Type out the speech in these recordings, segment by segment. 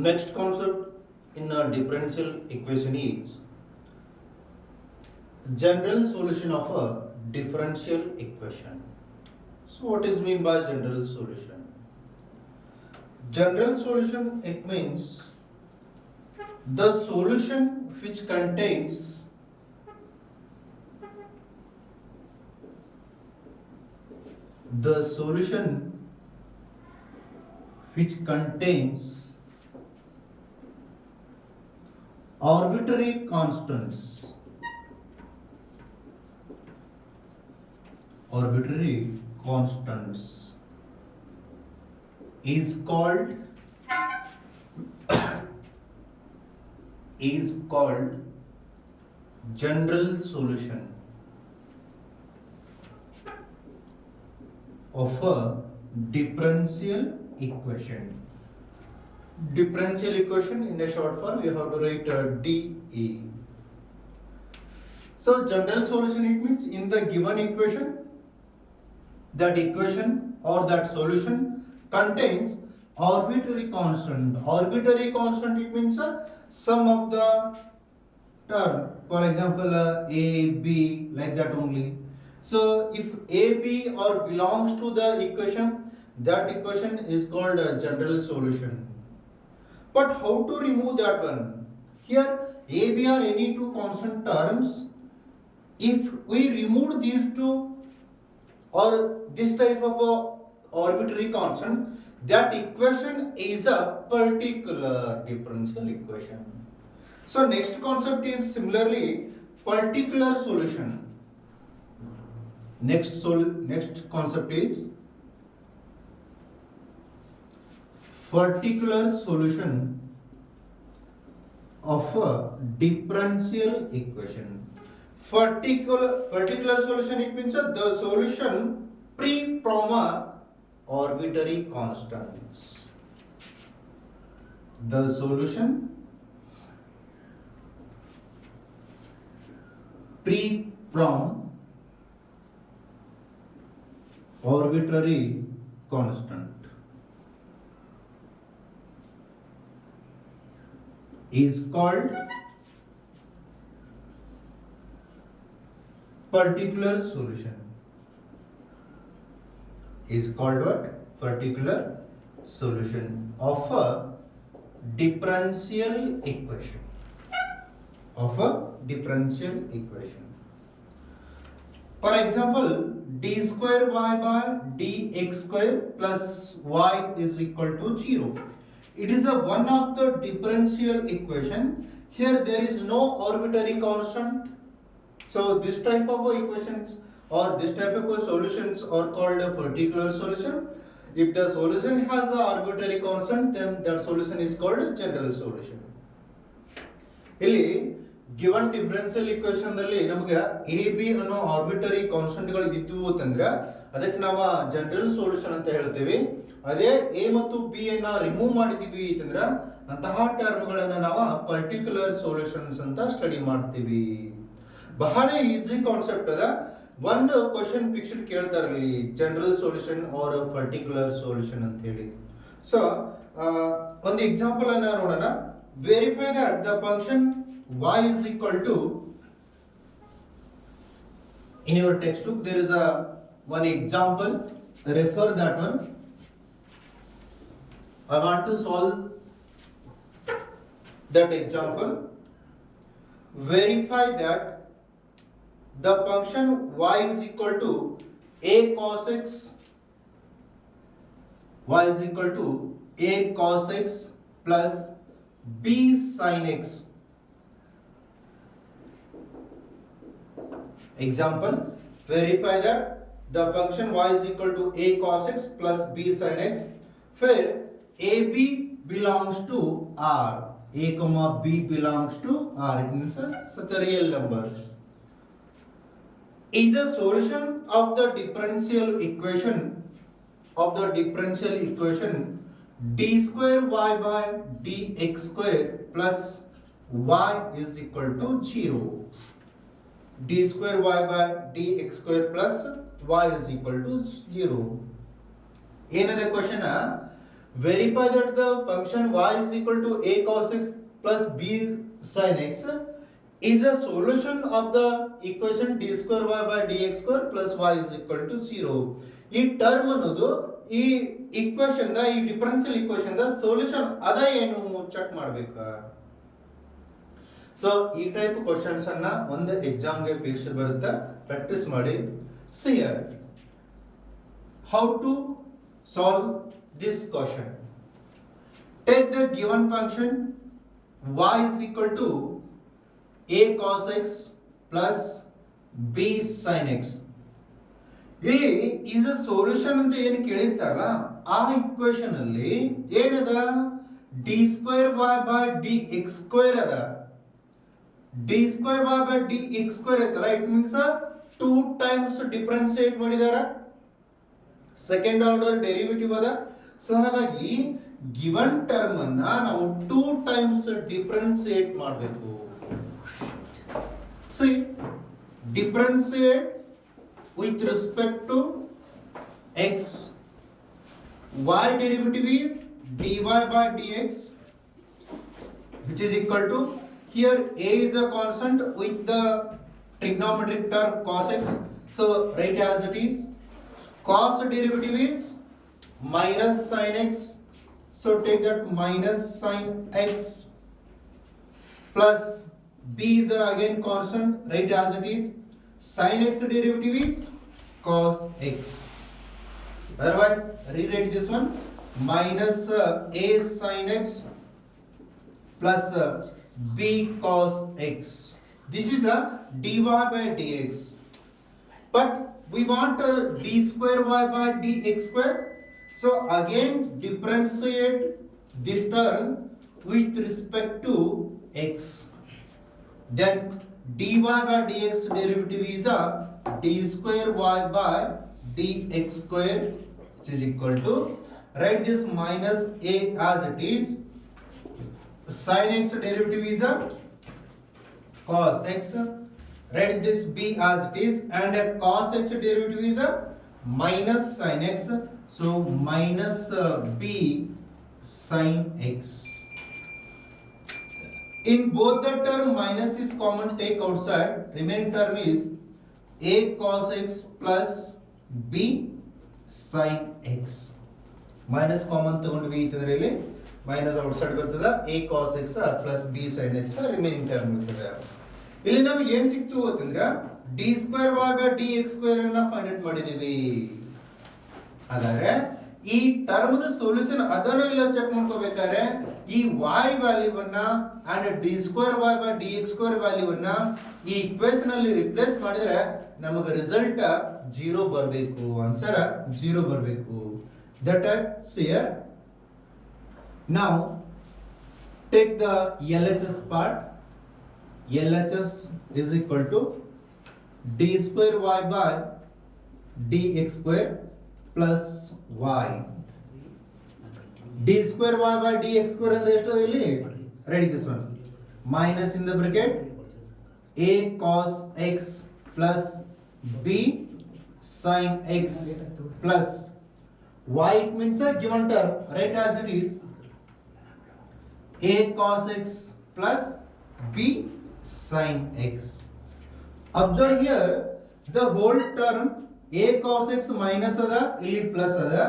Next concept in the differential equation is general solution of a differential equation. So what is mean by general solution? General solution, it means the solution which contains the solution which contains arbitrary constants is called general solution of a differential equation. Differential equation in a short form we have to write DE. So general solution, it means in the given equation, that equation or that solution contains arbitrary constant. Arbitrary constant, it means sum of the term. For example, A, B, like that only. So if A, B or belongs to the equation, that equation is called a general solution. But how to remove that one? Here A, B are any two constant terms. If we remove these two or this type of a arbitrary constant, that equation is a particular differential equation. So next concept is similarly particular solution. Next concept is particular solution of a differential equation. Particular solution, it means the solution free from arbitrary constants. The solution free from arbitrary constant is called particular solution. Is called what? Particular solution of a differential equation. Of a differential equation. For example, d square y by dx square plus y is equal to 0. It is a one of the differential equation. Here there is no arbitrary constant. So this type of equations or this type of solutions are called a particular solution. If the solution has an arbitrary constant, then that solution is called a general solution. ಇಲ್ಲಿ given differential equation ದಲ್ಲಿ ನಮಗೆ a b ಅನ್ನೋ arbitrary constant ಗಳು ಇದ್ವು ಅಂತಂದ್ರೆ ಅದಕ್ಕೆ ನಾವು general solution ಅಂತ ಹೇಳ್ತೀವಿ. ಅದೇ a ಮತ್ತು b ಅನ್ನ ರಿಮೂವ್ ಮಾಡಿದೀವಿ ಅಂತಂದ್ರೆ ಅಂತಹ ಟರ್ಮ್ ಗಳನ್ನ ನಾವು ಪರ್ಟಿಕ್ಯುಲರ್ ಸೊಲ್ಯೂಷನ್ಸ್ ಅಂತ ಸ್ಟಡಿ ಮಾಡ್ತೀವಿ. ಬಹಳ ಈಸಿ ಕಾನ್ಸೆಪ್ಟ್ ಅದ. ಒಂದು ಕ್ವಶನ್ ಫಿಕ್ಸ್ಡ್ ಕೇಳ್ತಾರೆ ಇಲ್ಲಿ general solution or particular solution ಅಂತ ಹೇಳಿ. ಸೊ ಒಂದು ಎಕ್ಸಾಂಪಲ್ ಅನ್ನ ನೋಡೋಣ. Verify that the function y is equal to, in your textbook there is a one example, refer that one. I want to solve that example. Verify that the function y is equal to a cos x, y is equal to a cos x plus b sin x. Example, verify that the function y is equal to a cos x plus b sin x, where ab belongs to r, a comma b belongs to r. It means such a real numbers. Is the solution of the differential equation d square y by dx square plus y is equal to 0. d square y by dx square plus y is equal to 0. ಏನದ question, verify that the function y is equal to a cos x plus b sin x is a solution of the equation d square y by dx square plus y is equal to 0. ಈ term ಅನ್ನೋದು ಈ equation the ಈ differential equation the solution ಅದ ಏನು check ಮಾಡಬೇಕಾ. So ಈ type questions ಅನ್ನ ಒಂದು ಎಕ್ಸಾಮ್ ಗೆ ಫಿಕ್ಸ್ ಬರುತ್ತೆ, ಪ್ರಾಕ್ಟೀಸ್ ಮಾಡಿ. See here how to solve this question. Take the given function y is equal to a cos x plus b sin x. ಇಲ್ಲಿ is a solution ಅಂತ ಏನು ಕೇಳಿರ್ತಾರಲ್ಲ ಆ ಇಕ್ವೇಶನ್ ಅಲ್ಲಿ ಏನದ d square y by dx square ಅದ. d square y by dx square ಐತಲ್ಲ, it means 2 times differentiate ಮಾಡಿದಾರ, second order derivative ಅದ. ಸೊ ಹಾಗಾಗಿ ಗಿವನ್ ಟರ್ಮ್ ಅನ್ನ ನಾವು 2 ಟೈಮ್ಸ್ ಡಿಫರೆನ್ಶಿಯೇಟ್ ಮಾಡಬೇಕು. See differentiate with respect to x, y derivative is dy by dx which is equal to, here a is a constant with the trigonometric term cos x, so write as it is. Cos derivative is minus sin x, so take that minus sin x plus b is again constant, write as it is. Sin x derivative is cos x, otherwise rewrite this one minus a sin x plus b cos x. This is a dy by dx, but we want d square y by dx square. So again differentiate this term with respect to x. Then dy by dx derivative is a d square y by dx square which is equal to, write this minus a as it is. Sin x derivative is a cos x, write this b as it is, and a cos x derivative is a minus sin x, so minus b sin x. In both the term minus is common, take outside, remaining term is a cos x plus b sin x. Minus common ತಗೊಂಡ್ವಿ ಇದರಲ್ಲಿ, minus outside ಬರ್ತದ, a cos x plus b sin x remaining term ಇರ್ತದೆ. ಇಲ್ಲಿ ನಮಗೆ ಏನು ಸಿಕ್ತು ಅಂತಂದ್ರೆ d square y by dx square ಅನ್ನ ಫೈಂಡ್ ಔಟ್ ಮಾಡಿದೀವಿ. ಹಾಗಾದ್ರೆ ಈ ಟರ್ಮ್ ದ ಸೊಲ್ಯೂಷನ್ ಅದನ್ನು ಇಲ್ಲ ಚೆಕ್ ಮಾಡ್ಕೋಬೇಕಾದ್ರೆ ಈ y ವ್ಯಾಲ್ಯೂವನ್ನ and d square y by dx square ವ್ಯಾಲ್ಯೂವನ್ನ ಈ ಇಕ್ವೇಶನ್ ಅಲ್ಲಿ ರಿಪ್ಲೇಸ್ ಮಾಡಿದ್ರೆ ನಮಗೆ ರಿಸಲ್ಟ್ 0 ಬರಬೇಕು, ಆನ್ಸರ್ 0 ಬರಬೇಕು. That type here now take the LHS part. LHS is equal to d square y by dx square plus y. d square y by dx square ಅಂದ್ರೆ ಎಷ್ಟು ಇದೆ ಇಲ್ಲಿ? Write this one. Minus in the bracket a cos x plus b sin x plus y. It means a given term, right as it is, a cos x plus b sin x. Observe here the whole term a cos x minus ada ಇಲ್ಲಿ plus ada,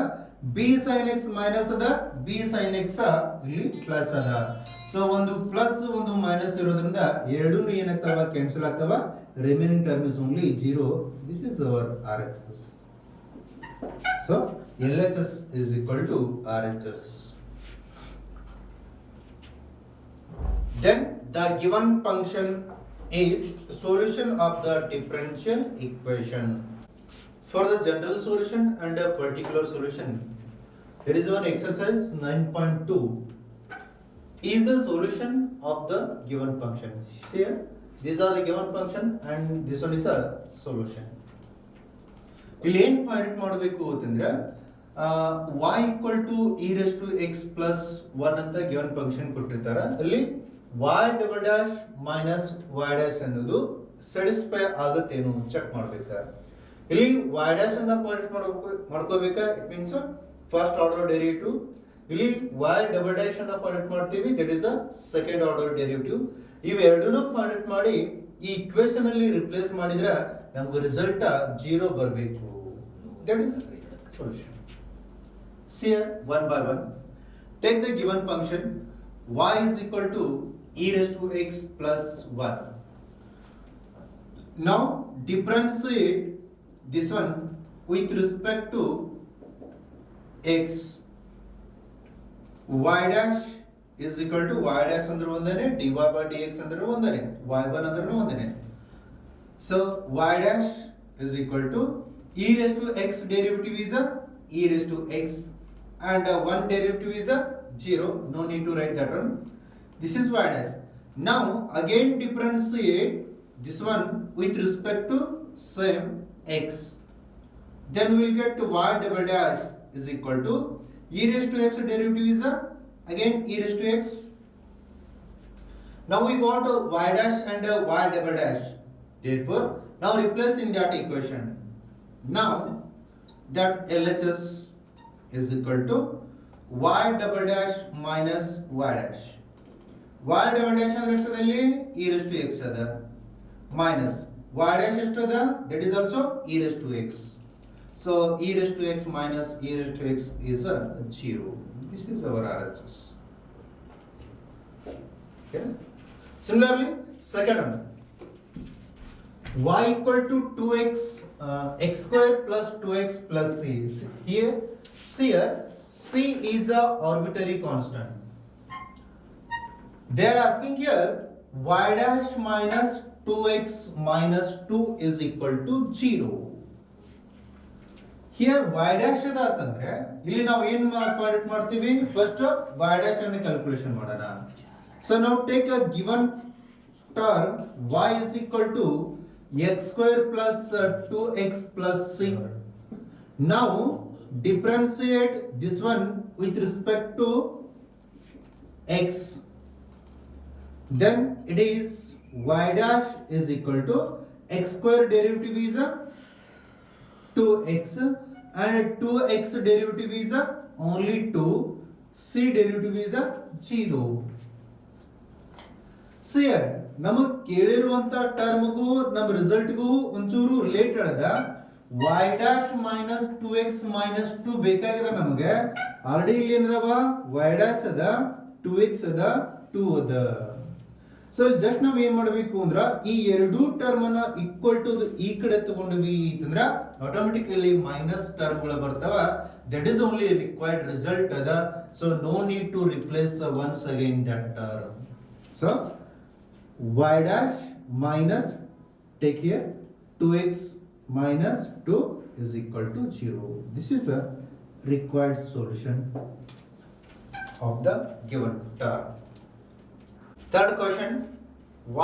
b sin x minus ada, b sin x ಇಲ್ಲಿ plus ada. So ಒಂದು plus ಒಂದು minus ಇರೋದ್ರಿಂದ ಎರಡೂ ಏನಾಗ್ತವ cancel ಆಗ್ತವ, remaining term is only 0. This is our RHS. So LHS is equal to RHS. Then the given function is solution of the differential equation. For the general solution and a particular solution, there is one exercise 9.2 is the solution of the given function. Here these are the given function and this one is a solution. ಇಲ್ಲಿ ಏನು find ಮಾಡಬೇಕು ಅಂತಂದ್ರೆ y equal to e raised to x plus 1 ಅಂತ given function ಕೊಟ್ಟಿರ್ತಾರೆ. ಅಲ್ಲಿ y double dash minus y dash ಅನ್ನೋದು satisfy ಆಗುತ್ತೇನು check ಮಾಡಬೇಕು. ಇಲ್ಲಿ y ಡ್ಯಾಶ್ ಅನ್ನ ಫೈಂಡ್ ಮಾಡ್ಕೋಬೇಕಾ, it means first order derivative ಇಲ್ಲಿ y ಡಬಲ್ ಡ್ಯಾಶ್ ಅನ್ನು ಫೈಂಡ್ ಮಾಡ್ತೀವಿ, that is a second order derivative. ಇವೆರಡನ್ನೂ ಫೈಂಡ್ ಮಾಡಿ ಈ ಇಕ್ವೇಶನ್ ಅಲ್ಲಿ ರಿಪ್ಲೇಸ್ ಮಾಡಿದ್ರೆ ನಮಗೆ ರಿಸಲ್ಟ್ 0 ಬರಬೇಕು. That is solution. See here one by one. Take the given function y is equal to e raised to x plus 1. Now differentiate this one with respect to x. Y dash is equal to y dash ಅಂದ್ರೆ ಒಂದೇನೆ, dy by dx ಅಂದ್ರೆ ಒಂದೇನೆ, y1 ಅಂದ್ರೆ ಒಂದೇನೆ. So y dash is equal to e raised to x derivative is a e raised to x and one derivative is a 0. No need to write that one. This is y dash. Now again differentiate this one with respect to same x. Then we will get to y double dash is equal to e raised to x derivative is a again e raised to x. Now we got y dash and y double dash. Therefore now replace in that equation. Now that LHS is equal to y double dash minus y dash. Y double dash ಅಂದ್ರೆ ಎಷ್ಟದಲ್ಲಿ e raised to x ಅದ minus y dash ಎಷ್ಟದ, that is also e raised to x. So e raised to x minus e raised to x is a 0. This is our RHS. Okay. Similarly, second one, y equal to 2x x square plus 2x plus c. Here c is a arbitrary constant. They are asking here y dash minus 2x minus 2 is equal to 0. Here y dash ಅದ ಅಂತಂದ್ರೆ ಇಲ್ಲಿ ನಾವು ಏನು find ಮಾಡ್ತೀವಿ, first y dash ಅನ್ನು calculation ಮಾಡೋಣ. So now take a given term y is equal to x square plus 2x plus c. Now differentiate this one with respect to x. Then it is y dash is equal to x square derivative is a 2x and 2x derivative is a only 2, c derivative is a 0. See here ನಮಗೆ ಕೇಳಿರುವಂತ ಟರ್ಮ್ಗೂ ನಮ್ಮ ರಿಸಲ್ಟ್ಗೂ ಒಂಚೂರು related ಅದ. y dash minus 2x minus 2 ಬೇಕಾಗಿದೆ ನಮಗೆ. Already ಇಲ್ಲಿ ಏನದವ y dash ಅದ, 2x ಅದ, 2 ಅದ. ಸೊ ಇಲ್ಲಿ ಜಸ್ಟ್ ನಾವು ಏನ್ ಮಾಡಬೇಕು ಅಂದ್ರ ಈ ಎರಡು ಟರ್ಮ್ ಅನ್ನ ಈಕ್ವಲ್ ಟು ಈ ಕಡೆ ತಗೊಂಡ್ವಿ ಅಂತಂದ್ರ ಆಟೋಮೆಟಿಕಲಿ ಮೈನಸ್ ಟರ್ಮ್ ಗಳು ಬರ್ತಾವ. That is only required result ಅದ. So no need to replace once again that term. So y dash minus, take here 2x minus 2 is equal to 0. This is a required solution of the given term. Third question,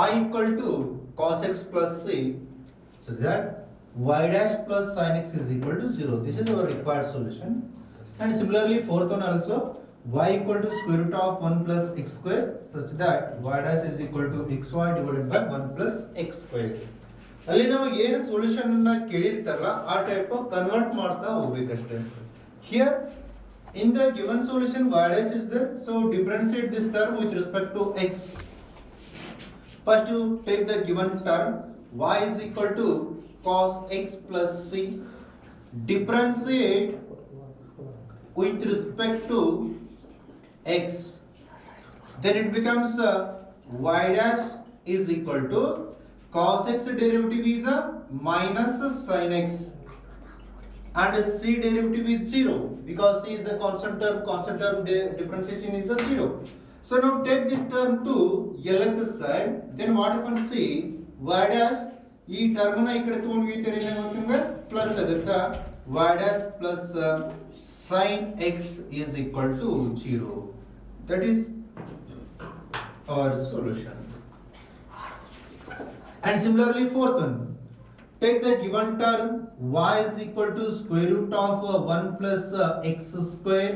y equal to cos x plus c, so that y dash plus sin x is equal to 0. This is our required solution. And similarly fourth one also, y equal to square root of 1 plus x square such that y dash is equal to xy divided by 1 plus x square. ಅಲ್ಲಿ ನಮಗೆ ಏನು solution ಅನ್ನ ಕೇಳಿರ್ತಾರಲ್ಲ ಆ type convert ಮಾಡ್ತಾ ಹೋಗ್ಬೇಕಷ್ಟೇ. Here in the given solution y dash is there, so differentiate this term with respect to x. First you take the given term y is equal to cos x plus c, differentiate with respect to x, then it becomes y dash is equal to cos x derivative is a minus sin x and c derivative is 0 because c is a constant term differentiation is a 0. So now take this term to LHS side, then what happens, see y dash ಈ term ನ ಈ ಕಡೆ ತಗೊಂಡ್ವಿ ಅಂತ ಏನಾಗುತ್ತೆ plus ಆಗುತ್ತಾ, y dash plus sin x is equal to 0. That is our solution. And similarly fourth one, take the given term y is equal to square root of 1 plus x square.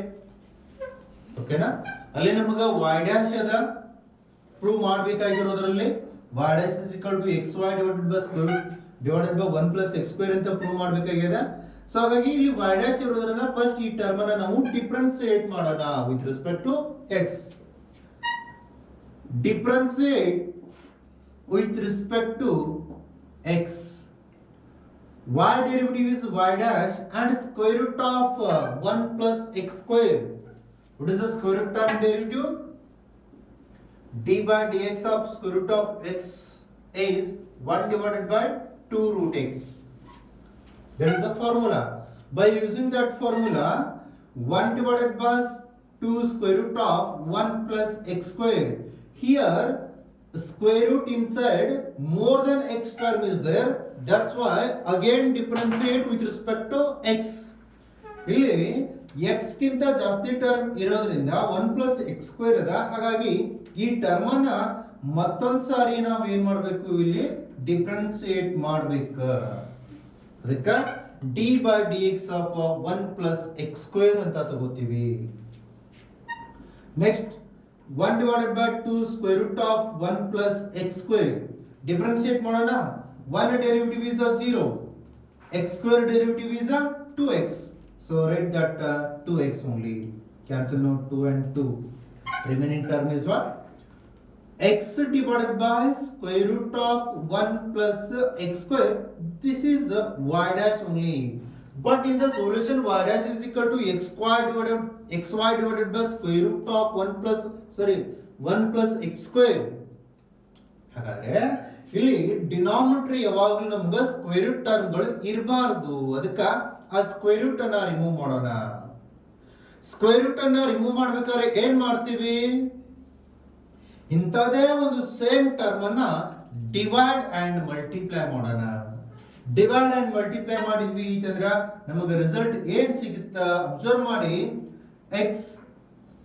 Okay na, ಅಲ್ಲಿ ನಮಗೆ y dash ಅದ prove ಮಾಡಬೇಕಾಗಿರೋದ್ರಲ್ಲಿ y dash is equal to xy divided by square root divided by 1 plus x square ಅಂತ prove ಮಾಡಬೇಕಾಗಿದೆ. So ಹಾಗಾಗಿ ಇಲ್ಲಿ y dash ಇರೋದ್ರಿಂದ first ಈ term ಅನ್ನ ನಾವು ಡಿಫರೆನ್ಸಿಯೇಟ್ ಮಾಡೋಣ with respect to x. Differentiate with respect to x. Y derivative is y dash and square root of 1 plus x square. What is the square root term derivative? D by dx of square root of x is 1 divided by 2 root x. That is the formula. By using that formula, 1 divided by 2 square root of 1 plus x square. Here square root inside more than x term is there, that's why again differentiate with respect to x. ಇಲ್ಲಿ x ಗಿಂತ ಜಾಸ್ತಿ term ಇರೋದ್ರಿಂದ 1 plus x square ಅದ, ಹಾಗಾಗಿ ಈ term ಅನ್ನ ಮತ್ತೊಂದು ಸಾರಿ ನಾವು ಏನ್ ಮಾಡಬೇಕು, ಇಲ್ಲಿ ಡಿಫರೆನ್ಸಿಯೇಟ್ ಮಾಡಬೇಕು. ಅದಕ್ಕೆ d by dx of 1 plus x square ಅಂತ ತಗೋತೀವಿ. Next 1 divided by 2 square root of 1 plus x square. Differentiate ಮಾಡೋಣ. 1 derivative is a 0. X square derivative is a 2x. So write that 2x only. Cancel now 2 and 2. Remaining term is what? X divided by square root of 1 plus x square. This is y dash only. But in the solution, y dash is equal to xy divided by square root of 1 plus x square. ಹಾಗಾದ್ರೆ ಇಲ್ಲಿ denominator ಯಾವಾಗಲೂ ನಮ್ಗೆ square root ಟರ್ಮ್ಗಳು ಇರಬಾರ್ದು. ಅದಕ್ಕೆ ಆ square root ಅನ್ನ remove ಮಾಡೋಣ. Square root ಅನ್ನ ರಿಮೂವ್ ಮಾಡ್ಬೇಕಾದ್ರೆ ಏನ್ ಮಾಡ್ತೀವಿ, ಇಂಥದೇ ಒಂದು ಸೇಮ್ ಟರ್ಮ್ ಅನ್ನ ಡಿವೈಡ್ ಅಂಡ್ ಮಲ್ಟಿಪ್ಲೈ ಮಾಡೋಣ. ಡಿವೈಡ್ ಅಂಡ್ ಮಲ್ಟಿಪ್ಲೈ ಮಾಡಿದ್ವಿ ಅಂತಂದ್ರೆ ನಮಗೆ ರಿಸಲ್ಟ್ ಏನ್ ಸಿಗುತ್ತಾ ಅಬ್ಸರ್ವ್ ಮಾಡಿ. x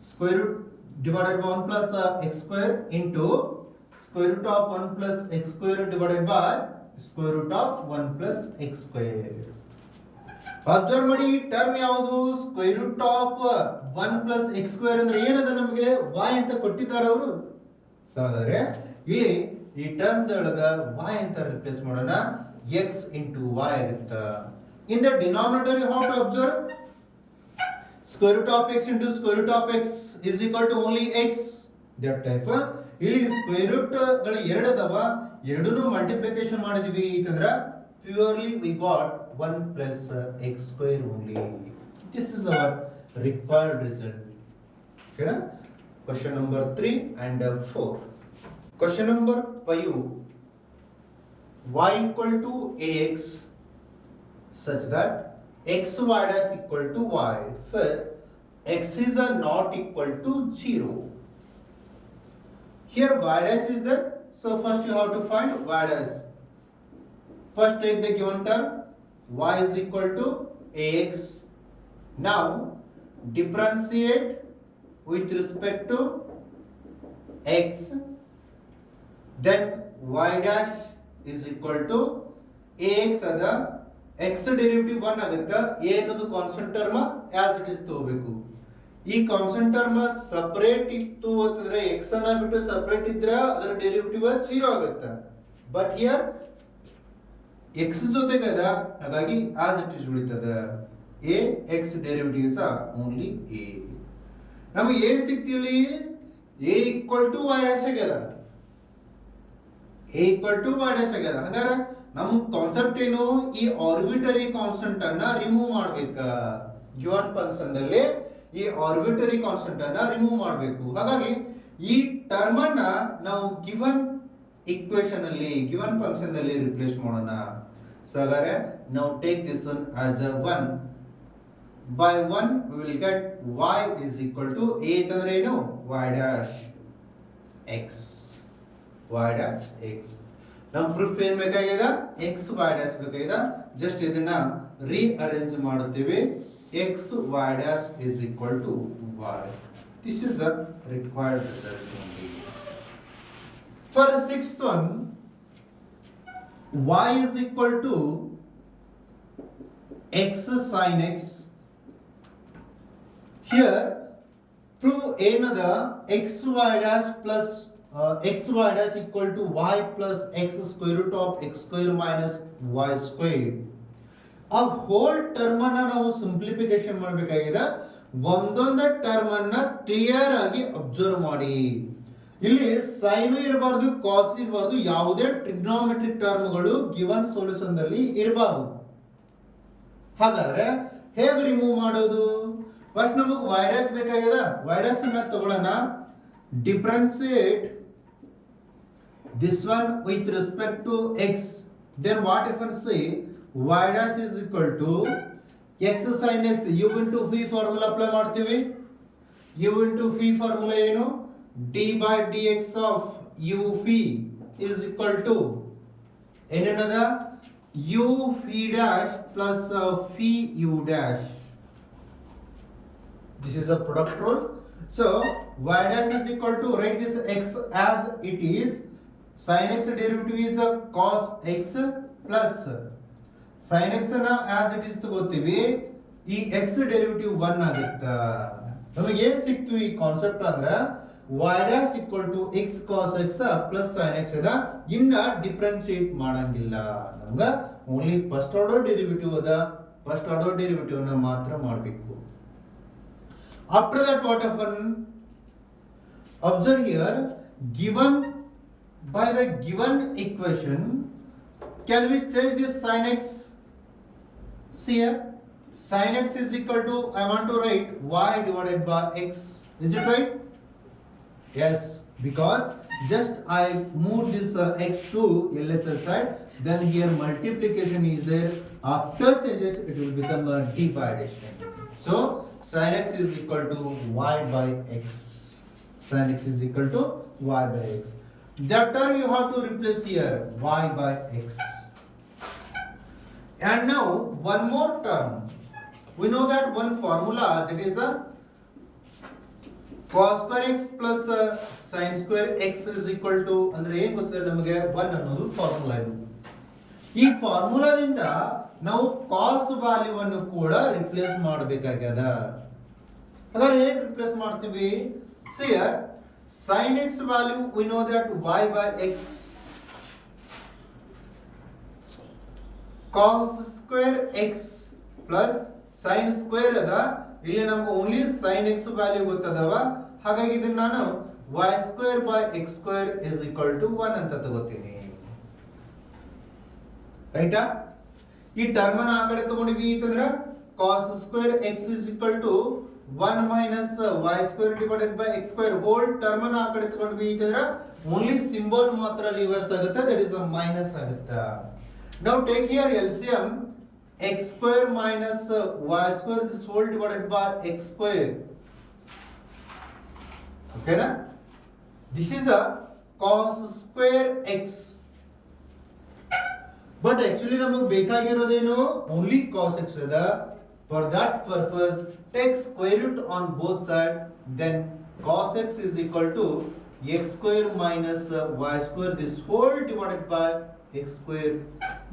square root divided by 1 plus x square into square root of 1 plus x square divided by square root of 1 plus x square. Observe ಮಾಡಿ, term ಯಾವುದು, square root of 1 plus x square ಅಂದ್ರೆ ಏನದ, ನಮಗೆ y ಅಂತ ಕೊಟ್ಟಿದ್ದಾರೆ ಅವರು. So ಹಾಗಾದ್ರೆ ಇಲ್ಲಿ ಈ ಟರ್ಮ್ ದೊಳಗ y ಅಂತ ರಿಪ್ಲೇಸ್ ಮಾಡೋಣ, x into y ಆಗುತ್ತಾ. In the denominator you have to observe square root of x into square root of x is equal to only x. That type. ಇಲ್ಲಿ ಸ್ಕ್ವೇರ್ ರೂಟ್ ಗಳು ಎರಡು ಅದಾವ, ಎರಡನ್ನೂ multiplication ಮಾಡಿದ್ವಿ ಅಂತಂದ್ರೆ purely we got 1 plus x square only. This is our required result. Okay, question number 3 and 4. Question number 5. Y equal to ax such that xy dash equal to y, for x is not equal to 0. Here y dash is there, so first you have to find y dash. First take the given term, y is equal to ax. Now differentiate with respect to x, then y dash is equal to ax ಅದ, x derivative 1 ಆಗುತ್ತಾ, a ಅನ್ನೋದು constant term as it is ತಗೋಬೇಕು. ಈ constant term separate ಇತ್ತು ಅಂತಂದ್ರೆ x ಅನ್ನ ಬಿಟ್ಟು separate ಇದ್ರೆ ಅದರ ಡೆರಿವೇಟಿವ್ 0 ಆಗುತ್ತೆ. ಬಟ್ ಹಿಯರ್ x ಜೊತೆಗೆ ಅದ, ಹಾಗಾಗಿ ಆಸ್ ಇಟ್ ಇಸ್ ಉಳಿತದೆ. a x derivative is only a. ನಮಗೆ ಏನ್ ಸಿಕ್ತಿಲ್ಲಿ, a equal to y dash ಆಗ್ಯದ, a equal to y dash ಆಗ್ಯದ. ಹಂಗಾರೆ ನಮ್ಮ ಕಾನ್ಸೆಪ್ಟ್ ಏನು, ಈ ಆರ್ಬಿಟರಿ ಕಾನ್ಸ್ಟೆಂಟ್ ಅನ್ನ ರಿಮೂವ್ ಮಾಡ್ಬೇಕ. ಗಿವನ್ ಫಂಕ್ಷನ್ ದಲ್ಲಿ ಈ ಆರ್ಬಿಟರಿ ಕಾನ್ಸ್ಟೆಂಟ್ ಅನ್ನ ರಿಮೂವ್ ಮಾಡಬೇಕು. ಹಾಗಾಗಿ ಈ ಟರ್ಮ್ ಅನ್ನ ನಾವು ಗಿವನ್ ಇಕ್ವೇಶನ್ ಅಲ್ಲಿ, ಗಿವನ್ ಫಂಕ್ಷನ್ ದಲ್ಲಿ ರಿಪ್ಲೇಸ್ ಮಾಡೋಣ. ಸೊ ಹಾಗಾದ್ರೆ ನಾವು take this one as a 1 by 1 we will get y is equal to a ಅಂತಂದ್ರೆ ಏನು, y dash x, y dash x. ನಮ್ಮ ಪ್ರೂಫ್ ಏನ್ ಬೇಕಾಗಿದೆ, x y dash ಬೇಕಾಗಿದೆ. ಜಸ್ಟ್ ಇದನ್ನ ರೀಅರೇಂಜ್ ಮಾಡುತ್ತೇವೆ. x y dash is equal to y. This is a required result only. For the sixth one, y is equal to x sin x. Here prove another xy dash plus xy dash equal to y plus x square root of x square minus y square. ಆ hole term ಅನ್ನ ನಾವು simplification ಮಾಡಬೇಕಾಗಿದೆ. ಒಂದೊಂದೇ term ಅನ್ನ clear ಆಗಿ observe ಮಾಡಿ. ಇಲ್ಲಿ sign ಇರಬಾರ್ದು, ಕಾಸ್ ಇರಬಾರ್ದು, ಯಾವುದೇ ಟ್ರಿಗ್ನೋಮೆಟ್ರಿಕ್ ಟರ್ಮ್ಗಳು ಗಿವನ್ ಸೊಲ್ಯೂಷನ್ ದಲ್ಲಿ ಇರಬಾರ್ದು. ಹಾಗಾದ್ರೆ ಹೇಗೆ ರಿಮೂವ್ ಮಾಡೋದು? ಫಸ್ಟ್ ನಮಗೆ ವೈ ಡ್ಯಾಶ್ ಬೇಕಾಗಿದೆ. ವೈ ಡ್ಯಾಶ್ ಅನ್ನ ತಗೊಳ್ಳೋಣ. ಡಿಫರೆನ್ಸಿಯೇಟ್ this one with respect to x, then what if I say y dash is equal to x sin x, u into v formula apply ಮಾಡ್ತೀವಿ. u into v formula ಏನು? d by dx of u v is equal to ಏನನ್ನದ u v dash plus v u dash. This is a product rule. So y dash is equal to, write this x as it is. Sin x derivative is cos x plus sin x ನ as it is ತಗೋತೀವಿ. ಈ x derivative 1 ಆಗುತ್ತೆ. ನಮಗೆ ಏನು ಸಿಕ್ತು ಈ concept ಅಂದ್ರೆ y dash equal to x cos x plus sin x ಅದ. ಇನ್ನ ಡಿಫರೆನ್ಶಿಯೇಟ್ ಮಾಡಂಗಿಲ್ಲ. ನಮಗೆ ಓನ್ಲಿ ಫಸ್ಟ್ ಆರ್ಡರ್ ಡೆರಿವೇಟಿವ್ ಅದ. ಫಸ್ಟ್ ಆರ್ಡರ್ ಡೆರಿವೇಟಿವ್ ನ ಮಾತ್ರ ಮಾಡಬೇಕು. After that what happen? Observe here, given by the given equation, can we change this sin x? See here, sin x is equal to, I want to write y divided by x. Is it right? Yes, because just I move this x to LHS side, then here multiplication is there. After changes, it will become a division. So sin x is equal to y by x. Sin x is equal to y by x. That term you have to replace here, y by x. And now one more term. We know that one formula, that is a cos square x plus sin square x is equal to, ಅಂದ್ರೆ ಏನು ಗೊತ್ತಿದೆ ನಮಗೆ, 1 ಅನ್ನೋದು formula ಇದು. ಈ ಫಾರ್ಮುಲಾದಿಂದ ನಾವು ಕಾಸ್ value ಅನ್ನು ಕೂಡ ರಿಪ್ಲೇಸ್ ಮಾಡಬೇಕಾಗ್ಯದ. ಹಾಗಾದ್ರೆ ಹೇಗೆ ರಿಪ್ಲೇಸ್ ಮಾಡ್ತೀವಿ? See here, sin x value we know that y by x, cos square x plus sin square ಅದ. ಇಲ್ಲಿ ನಮಗೆ ಓನ್ಲಿ sin x ವ್ಯಾಲ್ಯೂ ಗೊತ್ತದವ. ಹಾಗಾಗಿ ಇದನ್ನ ನಾನು y square by x square is equal to 1 ಅಂತ ತಗೋತೀನಿ. ರೈಟಾ? ಈ ಟರ್ಮ್ ಅನ್ನ ಆ ಕಡೆ ತಗೊಂಡಿವಿ ಅಂತಂದ್ರೆ cos square x is equal to 1 minus y square divided by x square whole term ಅನ್ನು ಆ ಕಡೆ ತಗೊಂಡ್ವಿ ಅಂತಂದ್ರೆ ಓನ್ಲಿ ಸಿಂಬಲ್ ಮಾತ್ರ ರಿವರ್ಸ್ ಆಗುತ್ತೆ, that is a minus ಆಗುತ್ತೆ. Now take here LCM, x square minus y square this whole divided by x square. Okay na? This is a cos square x. But actually ನಮಗೆ ಬೇಕಾಗಿರೋದೇನು only cos x ಅದ. For that purpose, take square root on both sides, then cos x is equal to x square minus y square this whole divided by x square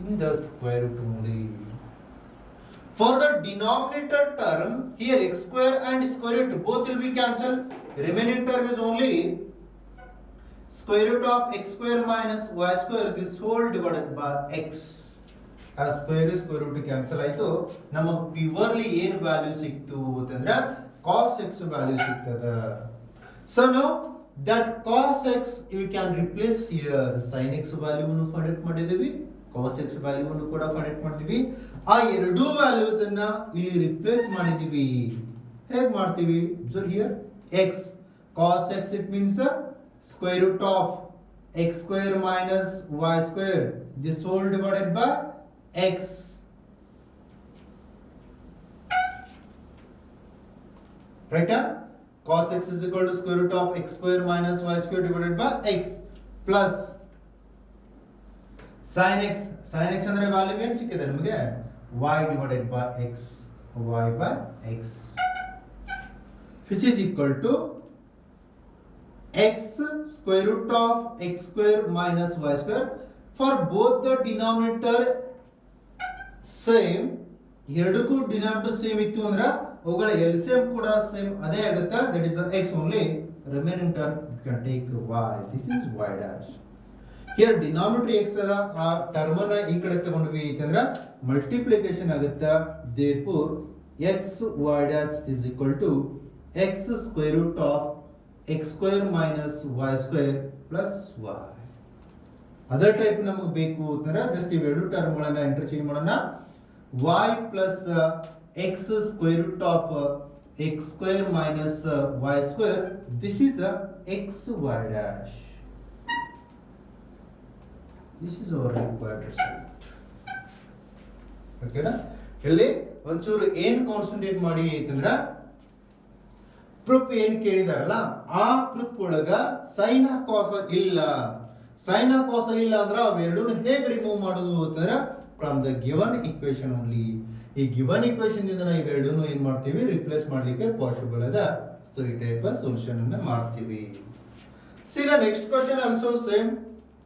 in the square root only. For the denominator term, here x square and square root both will be cancelled. Remaining term is only square root of x square minus y square this whole divided by x. ಆ square root cancel ಆಯ್ತು. ನಮಗೆ purely ಏನು value ಸಿಕ್ತು ಅಂತಂದ್ರೆ cos x value ಸಿಗ್ತದ. So now that cos x you can replace here. sin x ವ್ಯಾಲ್ಯೂವನ್ನು find ಮಾಡಿದೀವಿ, cos x ವ್ಯಾಲ್ಯೂವನ್ನು ಕೂಡ ಫೈಂಡ್ ಮಾಡಿದೀವಿ. ಆ ಎರಡು ವ್ಯಾಲ್ಯೂಸ್ ಅನ್ನ ಇಲ್ಲಿ ರಿಪ್ಲೇಸ್ ಮಾಡಿದೀವಿ. ಹೇಗೆ ಮಾಡ್ತೀವಿ? Observe here, x cos x it means square root of x square minus y square this whole divided by x. Right? Cos x is equal to square root of x square minus y square divided by x plus sin x. Sin x ಅಂದ್ರೆ value ಏನು ಸಿಕ್ಕಿದೆ ನಮಗೆ? y divided by x. y by x which is equal to x square root of x square minus y square. For both the denominator same, ಎರಡಕ್ಕೂ denominator same ಇತ್ತು ಅಂದ್ರೆ ಅವುಗಳ LCM ಕೂಡ same ಅದೇ ಆಗುತ್ತೆ, that is x only. Remaining term you can take y. This is y dash. Here denominator X ಅದ ಆ term ಅನ್ನ ಈ ಕಡೆ ತಗೊಂಡ್ವಿ ಅಂತಂದ್ರ ಮಲ್ಟಿಪ್ಲಿಕೇಶನ್ ಆಗುತ್ತಾ therefore x y dash is equal to x square root of x square minus y square plus y. Other type ನಮಗೆ ಬೇಕು ಅಂತಂದ್ರೆ ಜಸ್ಟ್ ಇವೆರಡು ಟರ್ಮ್ಗಳನ್ನ ಇಂಟರ್ಚೇಂಜ್ ಮಾಡೋಣ. y plus x square root of x square minus y square. This is x y dash. This is our required result. Okay na? ಇಲ್ಲಿ ಒಂಚೂರು ಏನ್ concentrate ಮಾಡಿ ಅಂತಂದ್ರ ಪ್ರೂಫ್ ಏನ್ ಕೇಳಿದಾರಲ್ಲ ಆ ಪ್ರೂಫ್ ಒಳಗ ಸೈನ್ ಕಾಸ ಇಲ್ಲ. ಸೈನ್ ಕಾಸ ಇಲ್ಲ ಅಂದ್ರ ಅವೆರಡೂ ಹೇಗೆ ರಿಮೂವ್ ಮಾಡೋದು ಅಂತಂದ್ರ from the given equation only. ಈ ಗಿವನ್ ಇಕ್ವೇಶನ್ ಇಂದ ನಾವು ಇವೆರಡೂ ಏನ್ ಮಾಡ್ತೀವಿ ರಿಪ್ಲೇಸ್ ಮಾಡ್ಲಿಕ್ಕೆ ಪಾಸಿಬಲ್ ಅದ. ಸೊ ಈ ಟೈಪ್ ಸೊಲ್ಯೂಷನ್ ಅನ್ನ ಮಾಡ್ತೀವಿ. C the next question also same.